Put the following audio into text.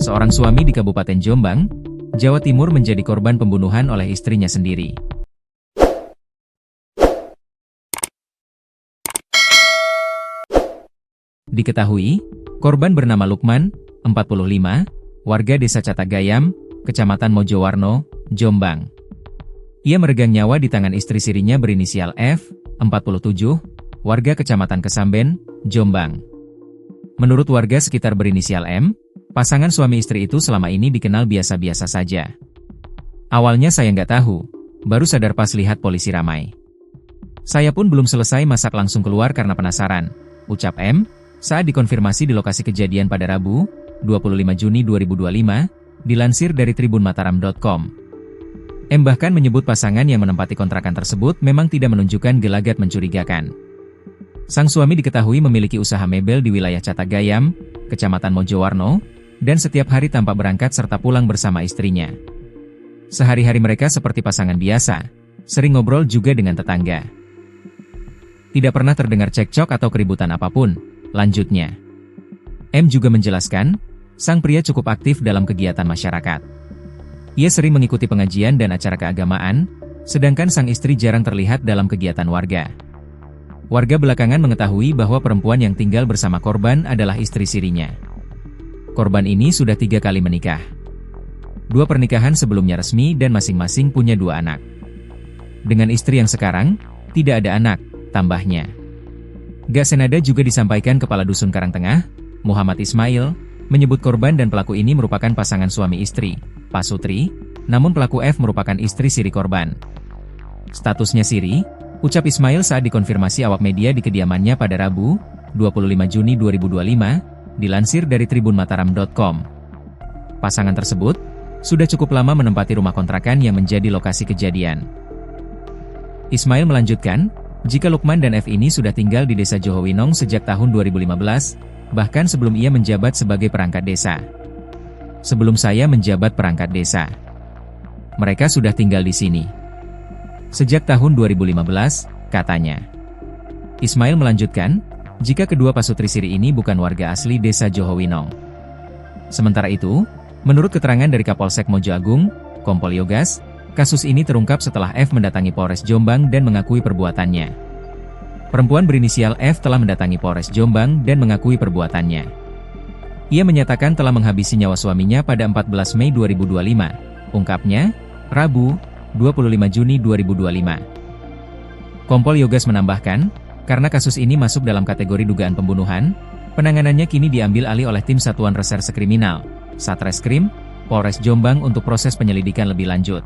Seorang suami di Kabupaten Jombang, Jawa Timur menjadi korban pembunuhan oleh istrinya sendiri. Diketahui, korban bernama Lukman, 45, warga desa Catagayam, Kecamatan Mojowarno, Jombang. Ia meregang nyawa di tangan istri sirinya berinisial F, 47, warga Kecamatan Kesamben, Jombang. Menurut warga sekitar berinisial M, pasangan suami istri itu selama ini dikenal biasa-biasa saja. Awalnya saya nggak tahu, baru sadar pas lihat polisi ramai. Saya pun belum selesai masak langsung keluar karena penasaran, ucap M, saat dikonfirmasi di lokasi kejadian pada Rabu, 25 Juni 2025, dilansir dari tribunmataram.com. M bahkan menyebut pasangan yang menempati kontrakan tersebut memang tidak menunjukkan gelagat mencurigakan. Sang suami diketahui memiliki usaha mebel di wilayah Catagayam, Kecamatan Mojowarno, dan setiap hari tampak berangkat serta pulang bersama istrinya. Sehari-hari mereka seperti pasangan biasa, sering ngobrol juga dengan tetangga. Tidak pernah terdengar cekcok atau keributan apapun, lanjutnya. M juga menjelaskan, sang pria cukup aktif dalam kegiatan masyarakat. Ia sering mengikuti pengajian dan acara keagamaan, sedangkan sang istri jarang terlihat dalam kegiatan warga. Warga belakangan mengetahui bahwa perempuan yang tinggal bersama korban adalah istri sirinya. Korban ini sudah 3 kali menikah. 2 pernikahan sebelumnya resmi dan masing-masing punya 2 anak. Dengan istri yang sekarang, tidak ada anak, tambahnya. Gak senada juga disampaikan Kepala Dusun Karangtengah, Muhammad Ismail, menyebut korban dan pelaku ini merupakan pasangan suami istri, Pak Sutri, namun pelaku F merupakan istri siri korban. Statusnya siri, ucap Ismail saat dikonfirmasi awak media di kediamannya pada Rabu, 25 Juni 2025, dilansir dari tribunmataram.com. Pasangan tersebut sudah cukup lama menempati rumah kontrakan yang menjadi lokasi kejadian. Ismail melanjutkan, jika Lukman dan F ini sudah tinggal di desa Johowinong sejak tahun 2015, bahkan sebelum ia menjabat sebagai perangkat desa. Sebelum saya menjabat perangkat desa, mereka sudah tinggal di sini. Sejak tahun 2015, katanya. Ismail melanjutkan, jika kedua pasutri siri ini bukan warga asli desa Johowinong. Sementara itu, menurut keterangan dari Kapolsek Mojo Agung, Kompol Yogas, kasus ini terungkap setelah F mendatangi Polres Jombang dan mengakui perbuatannya. Perempuan berinisial F telah mendatangi Polres Jombang dan mengakui perbuatannya. Ia menyatakan telah menghabisi nyawa suaminya pada 14 Mei 2025, ungkapnya, Rabu, 25 Juni 2025. Kompol Yogas menambahkan, karena kasus ini masuk dalam kategori dugaan pembunuhan, penanganannya kini diambil alih oleh tim Satuan Reserse Kriminal, Satreskrim, Polres Jombang untuk proses penyelidikan lebih lanjut.